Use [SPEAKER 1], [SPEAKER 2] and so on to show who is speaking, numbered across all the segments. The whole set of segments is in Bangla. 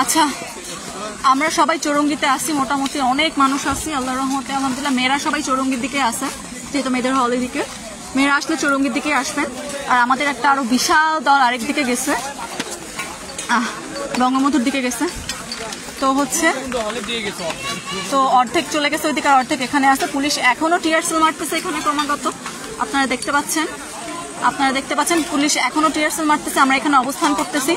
[SPEAKER 1] আচ্ছা, আমরা সবাই চৌরঙ্গিতে আসি, মোটামুটি অনেক মানুষ আসি আল্লাহর রহমতে আলহামদুলিল্লাহ। মেয়েরা সবাই চৌরঙ্গির দিকে আসে, যেহেতু মেয়েদের হলের দিকে। মেয়েরা আসলে চৌরঙ্গির দিকে আসবেন। আর আমাদের একটা আরো বিশাল দল আরেক দিকে গেছে, বঙ্গবন্ধুর দিকে গেছে। তো হচ্ছে তো অর্ধেক চলে গেছে ওইদিকে, আর অর্ধেক এখানে আছে। পুলিশ এখনো টিয়ার সেল মারতেছে এখানে ক্রমাগত, আপনারা দেখতে পাচ্ছেন পুলিশ এখনো টিয়ার সেল মারতেছে। আমরা এখানে অবস্থান করতেছি।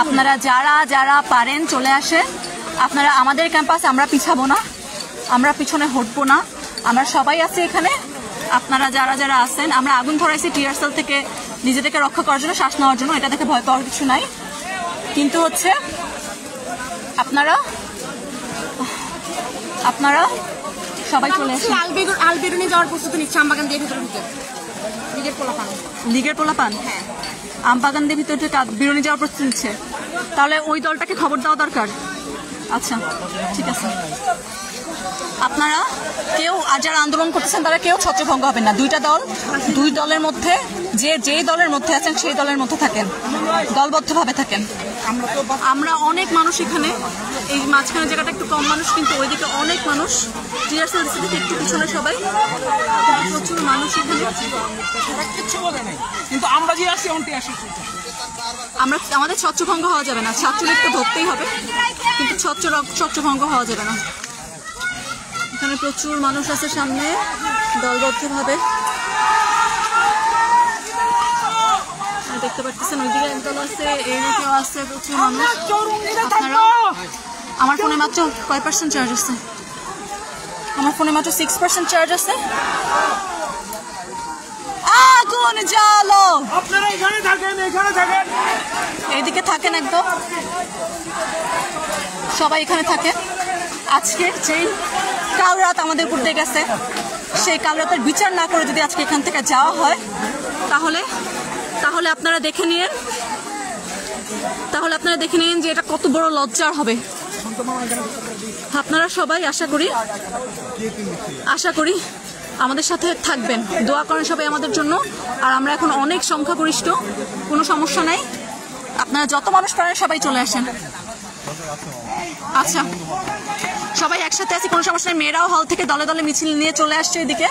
[SPEAKER 1] আপনারা যারা যারা পারেন চলে আসে। আপনারা আমাদের ক্যাম্পাস, আমরা পিছাবো না, আমরা পিছনে হটবো না, আমরা সবাই আছি এখানে। আপনারা যারা যারা আছেন, আমরা আগুন ধরাইছি টিয়ার সেল থেকে নিজেদেরকে রক্ষা করার জন্য, শ্বাস নেওয়ার জন্য। এটা দেখে ভয় পাওয়ার কিছু নাই। কিন্তু হচ্ছে আপনারা সবাই চলে আসেন।
[SPEAKER 2] আলবেরুনি যাওয়ার প্রস্তুতি নিচ্ছে আমবাগান দিয়ে ভিতরে ঢুকে।
[SPEAKER 1] লিগের পোলাপান আমবাগান দিয়ে ভিতরে ঢুকে বিরুনি যাওয়ার প্রস্তুতি নিচ্ছে। তাহলে ওই দলটাকে খবর দেওয়া দরকার। আচ্ছা, ঠিক আছে। আপনারা কেউ যারা আন্দোলন করতেছেন তারা কেউ ছত্রভঙ্গ হবেন না। দুই দলের মধ্যে যেই দলের মধ্যে আছেন সেই দলের মধ্যে থাকেন, দলবদ্ধভাবে থাকেন। আমরা অনেক মানুষ এখানে, এই মাঝখানে জায়গাটা একটু কম মানুষ, কিন্তু ওইদিকে অনেক মানুষ। টিআরসেল থেকে একটু পিছনে সবাই, প্রচুর মানুষ এখানে।
[SPEAKER 3] কিন্তু আমরা যে আসছি
[SPEAKER 1] আমাদের ছত্রভঙ্গ হওয়া যাবে না। ছাত্রলীগ তো ধরতেই হবে, কিন্তু ছত্রভঙ্গ হওয়া যাবে না। এখানে প্রচুর মানুষ আছে সামনে, দলবদ্ধভাবে দেখতে পাচ্ছেন। ওইদিকে একদল আছে, এইদিকেও আছে প্রচুর মানুষ। আপনারা, আমার ফোনে মাত্র কয় % চার্জ আছে? আমার ফোনে মাত্র 6% চার্জ আছে। আগুন জ্বালো,
[SPEAKER 3] আপনারা এখানে থাকেন,
[SPEAKER 1] এইদিকে থাকেন, একদম সবাই এখানে থাকেন। আজকে যেই কাল রাত আমাদের উপর দিয়ে গেছে, সেই কাল রাতের বিচার না করে যদি আজকে এখান থেকে যাওয়া হয়, তাহলে আপনারা দেখে নিন যে এটা কত বড় লজ্জার হবে। আপনারা সবাই আশা করি আমাদের সাথে থাকবেন, দোয়া করেন সবাই আমাদের জন্য। আর আমরা এখন অনেক সংখ্যাগরিষ্ঠ, কোনো সমস্যা নাই। আপনারা যত মানুষ পারেন সবাই চলে আসেন। আচ্ছা, সবাই একসাথে আছি, কোনো সমস্যা নেই। মেয়েরাও হল থেকে দলে দলে মিছিল নিয়ে চলে আসছে এদিকে,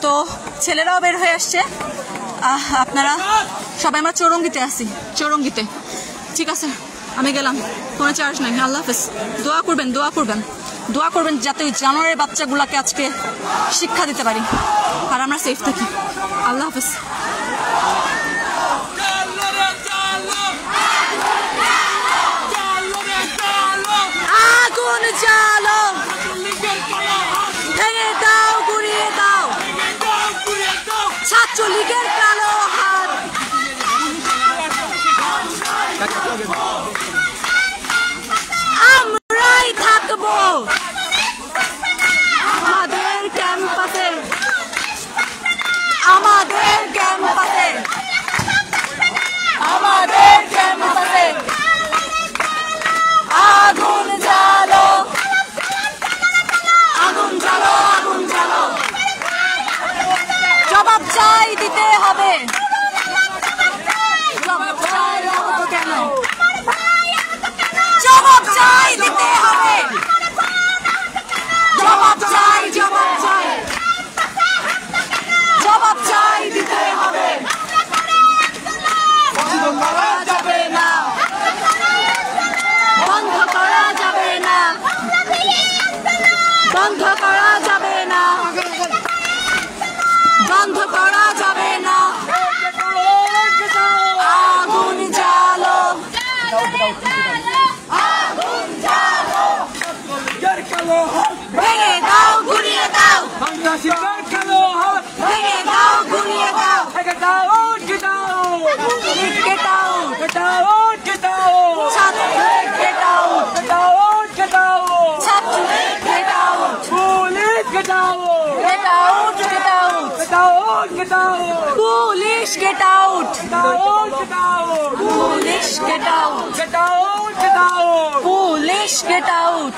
[SPEAKER 1] তো ছেলেরাও বের হয়ে আসছে। আপনারা সবাই, আমরা চৌরঙ্গিতে। ঠিক আছে, আমি গেলাম, ফোনে চার্জ নাই। আল্লাহ হাফেজ। দোয়া করবেন যাতে ওই জানোয়ারের বাচ্চাগুলাকে আজকে শিক্ষা দিতে পারি আর আমরা সেফ থাকি। আল্লাহ হাফেজ। আগুন জ্বালো, ভেঙে দাও, গুড়িয়ে দাও ছাত্রলীগের কালো হাত। আমরাই থাকবো আমাদের ক্যাম্পাসে, আগুন জ্বালো, জবাব চাই দিতে হবে। জবাব চাই দিতে হবে। জবাব চাই দিতে হবে। বন্ধ করা যাবে না। আগুন জ্বালো, ভেঙে দাও, গুড়িয়ে দাও, ভেঙে দাও, গুড়িয়ে দাও। Police get out! Police get out! Police get out!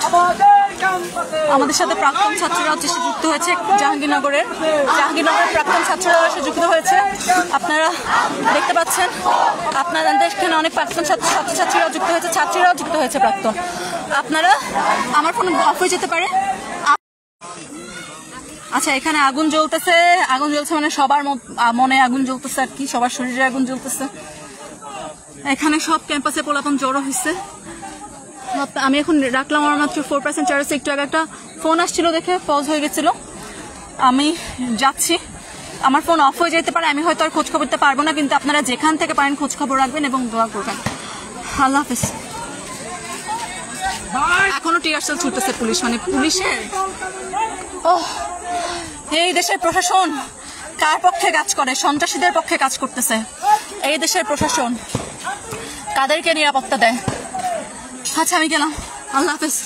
[SPEAKER 1] আমাদের সাথে প্রাক্তন ছাত্ররাও যুক্ত হয়েছে, জাহাঙ্গীরনগরের প্রাক্তন ছাত্ররাও এসে যুক্ত হয়েছে। আপনারা দেখতে পাচ্ছেন, আপনাদের এখানে অনেক প্রাক্তন ছাত্রছাত্রীরাও যুক্ত হয়েছে, ছাত্রীরাও যুক্ত হয়েছে প্রাক্তন। আপনারা, আমার ফোন অফ হয়ে যেতে পারে। আচ্ছা, এখানে আগুন জ্বলতেছে মানে সবার মনে আগুন জ্বলতেছে আর কি, সবার শরীরে আগুন জ্বলতেছে। এখানে সব ক্যাম্পাসে পোলাপন জড়ো হয়েছে। আমি এখন রাখলাম আমার মাত্র 4% চার্জ। একটু আগে একটা ফোন আসছিল দেখে পজ হয়ে গেছিল। আমি যাচ্ছি, আমার ফোন অফ হয়ে যেতে পারে, আমি হয়তো আর খোঁজ খবর দিতে পারবো না, কিন্তু আপনারা যেখান থেকে পারেন খোঁজ খবর রাখবেন এবং দোয়া করবেন। আল্লাহ হাফেজ। এখনো টিয়ার সেল ছুটতেছে পুলিশ, মানে পুলিশের এই দেশের প্রশাসন কার পক্ষে কাজ করে? সন্ত্রাসীদের পক্ষে কাজ করতেছে। এই দেশের প্রশাসন কাদেরকে নিরাপত্তা দেয়? আচ্ছা, আমি গেলাম, আল্লাহ হাফেজ।